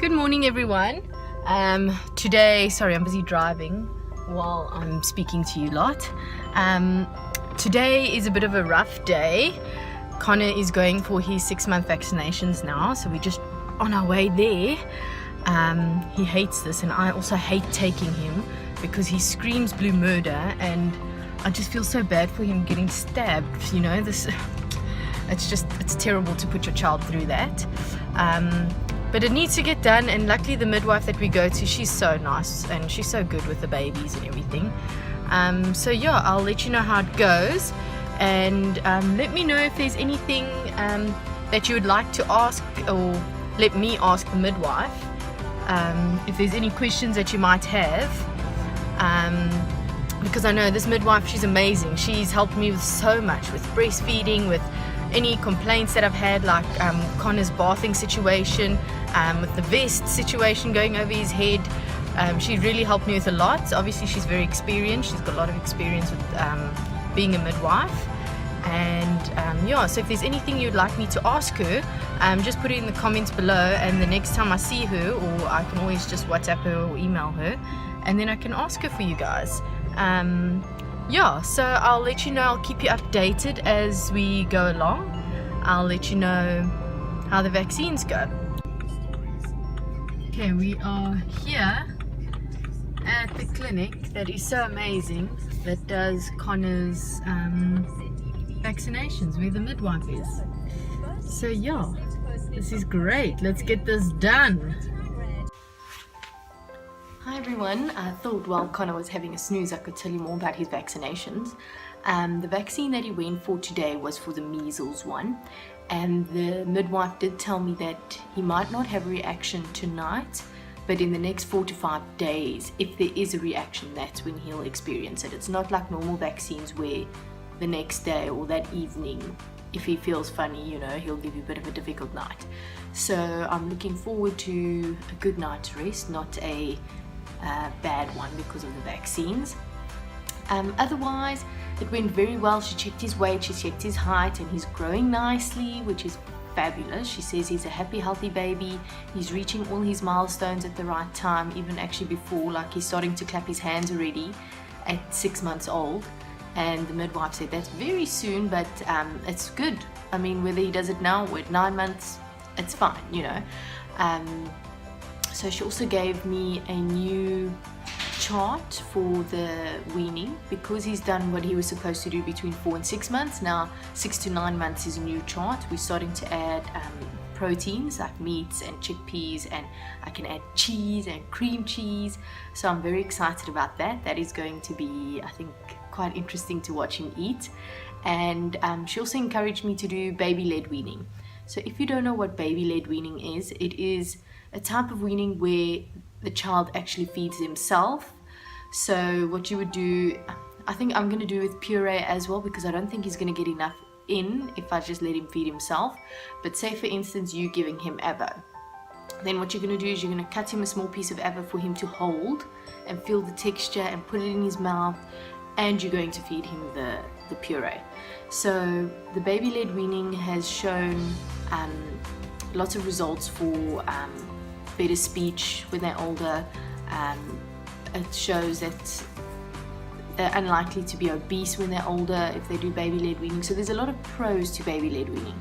Good morning, everyone. Today, sorry, I'm busy driving while I'm speaking to you lot. Today is a bit of a rough day. Conor is going for his 6-month vaccinations now, so we're just on our way there. He hates this, and I also hate taking him because he screams blue murder, and I just feel so bad for him getting stabbed. You know, it's terrible to put your child through that. But it needs to get done, and luckily the midwife that we go to, she's so nice and she's so good with the babies and everything. So yeah, I'll let you know how it goes, and let me know if there's anything that you would like to ask, or let me ask the midwife, if there's any questions that you might have, because I know this midwife, she's amazing. She's helped me with so much, with breastfeeding, with any complaints that I've had, like Conor's bathing situation, with the vest situation going over his head. She really helped me with a lot. Obviously she's very experienced, she's got a lot of experience with being a midwife, and yeah, so if there's anything you'd like me to ask her, just put it in the comments below, and the next time I see her, or I can always just WhatsApp her or email her, and then I can ask her for you guys. Yeah, so I'll let you know, I'll keep you updated as we go along. I'll let you know how the vaccines go. Okay, we are here at the clinic that is so amazing, that does Conor's vaccinations, where the midwife is. So yeah, this is great. Let's get this done. Hi everyone, I thought while Conor was having a snooze I could tell you more about his vaccinations. The vaccine that he went for today was for the measles one, and the midwife did tell me that he might not have a reaction tonight, but in the next 4 to 5 days, if there is a reaction, that's when he'll experience it. It's not like normal vaccines where the next day or that evening, if he feels funny, you know, he'll give you a bit of a difficult night. So I'm looking forward to a good night's rest, not a bad one because of the vaccines. Otherwise, it went very well. She checked his weight, she checked his height, and he's growing nicely, which is fabulous. She says he's a happy, healthy baby. He's reaching all his milestones at the right time, even actually before, like he's starting to clap his hands already at 6 months old. And the midwife said that's very soon, but it's good. I mean, whether he does it now or at 9 months, it's fine, you know. So she also gave me a new chart for the weaning, because he's done what he was supposed to do between 4 and 6 months. Now 6 to 9 months is a new chart. We're starting to add proteins like meats and chickpeas, and I can add cheese and cream cheese. So I'm very excited about that. That is going to be, I think, quite interesting to watch him eat. And she also encouraged me to do baby-led weaning. So if you don't know what baby-led weaning is, it is a type of weaning where the child actually feeds himself. So what you would do, I think I'm going to do with puree as well, because I don't think he's going to get enough in if I just let him feed himself. But say for instance you giving him avo, then what you're going to do is you're going to cut him a small piece of avo for him to hold and feel the texture and put it in his mouth, and you're going to feed him the puree. So the baby-led weaning has shown lots of results for better speech when they're older. It shows that they're unlikely to be obese when they're older if they do baby-led weaning. So there's a lot of pros to baby-led weaning.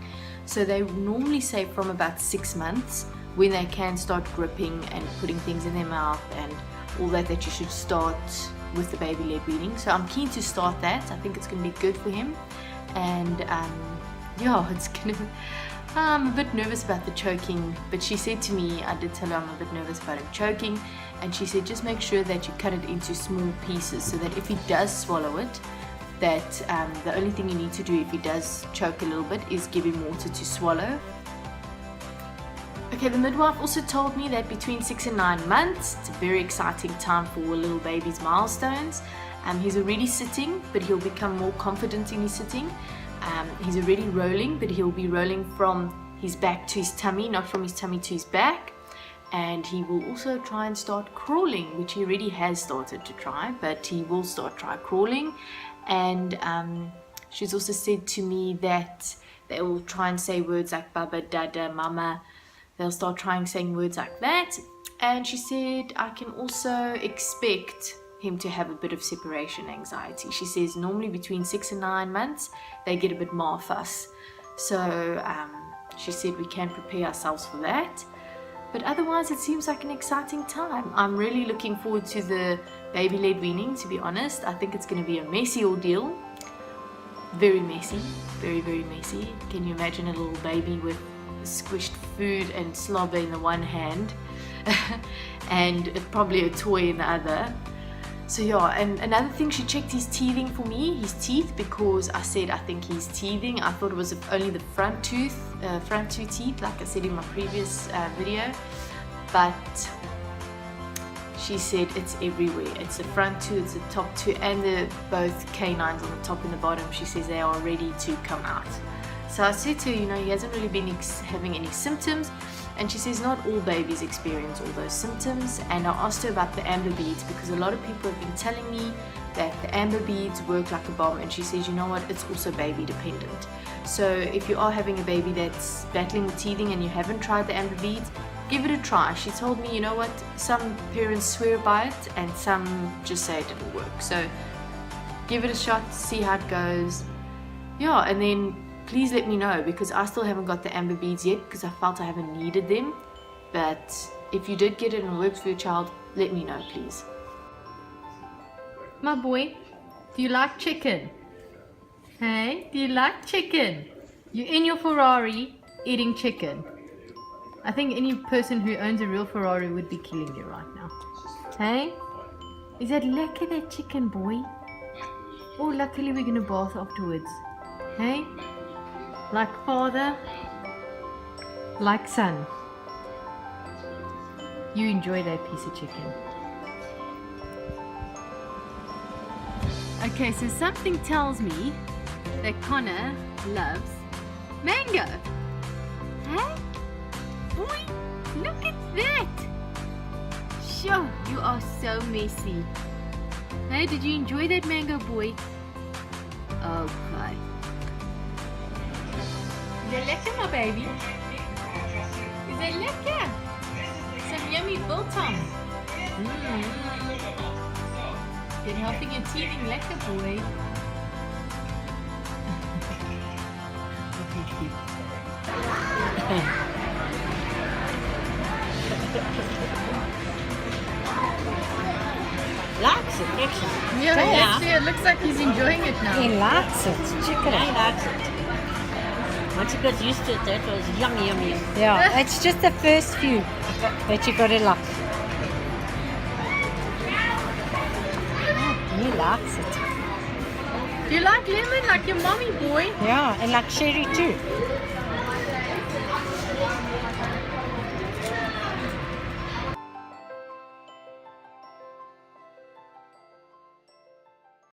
So they normally say from about 6 months, when they can start gripping and putting things in their mouth and all that you should start with the baby-led weaning. So I'm keen to start that. I think it's going to be good for him. And yeah, it's going to... I'm a bit nervous about the choking, but she said to me, I did tell her I'm a bit nervous about him choking, and she said just make sure that you cut it into small pieces, so that if he does swallow it, that the only thing you need to do if he does choke a little bit is give him water to swallow. Okay, the midwife also told me that between 6 and 9 months, it's a very exciting time for a little baby's milestones. He's already sitting, but he'll become more confident in his sitting. He's already rolling, but he'll be rolling from his back to his tummy, not from his tummy to his back. And he will also try and start crawling, which he already has started to try, but he will try crawling. And she's also said to me that they will try and say words like baba, dada, mama, they'll start trying saying words like that. And she said I can also expect him to have a bit of separation anxiety. She says normally between 6 and 9 months they get a bit more fuss. So she said we can prepare ourselves for that. But otherwise it seems like an exciting time. I'm really looking forward to the baby-led weaning, to be honest. I think it's going to be a messy ordeal. Very messy, very, very messy. Can you imagine a little baby with squished food and slobber in the one hand and probably a toy in the other? So yeah, and another thing, she checked his teething for me, his teeth, because I said I think he's teething. I thought it was only the front two teeth, like I said in my previous video, but she said it's everywhere. It's the front two, it's the top two, and the both canines on the top and the bottom. She says they are ready to come out. So I said to her, you know, he hasn't really been having any symptoms. And she says not all babies experience all those symptoms. And I asked her about the amber beads, because a lot of people have been telling me that the amber beads work like a bomb. And she says, you know what, it's also baby dependent. So if you are having a baby that's battling with teething and you haven't tried the amber beads, give it a try. She told me, you know what, some parents swear by it and some just say it didn't work. So give it a shot, see how it goes. Yeah, and then please let me know, because I still haven't got the amber beads yet, because I felt I haven't needed them. But if you did get it and it works for your child, let me know, please. My boy, do you like chicken? Hey, do you like chicken? You're in your Ferrari eating chicken. I think any person who owns a real Ferrari would be killing you right now. Hey? Is that lekker, that chicken, boy? Oh, luckily we're gonna bath afterwards. Hey? Like father, like son. You enjoy that piece of chicken. Okay, so something tells me that Conor loves mango. Hey? Boy, look at that! Sure, you are so messy. Hey, did you enjoy that mango, boy? Okay. Is that lekker, my baby? Is that lekker? Some yummy biltong. Been helping your teething lekker, boy. Likes it, actually. Yeah, actually, it looks like he's enjoying it now. He likes it. Chicken. He likes it. Once he got used to it, that was yummy, yummy. Yeah, it's just the first few that you got to like. He likes it. Do you like lemon like your mommy, boy? Yeah, and like sherry too.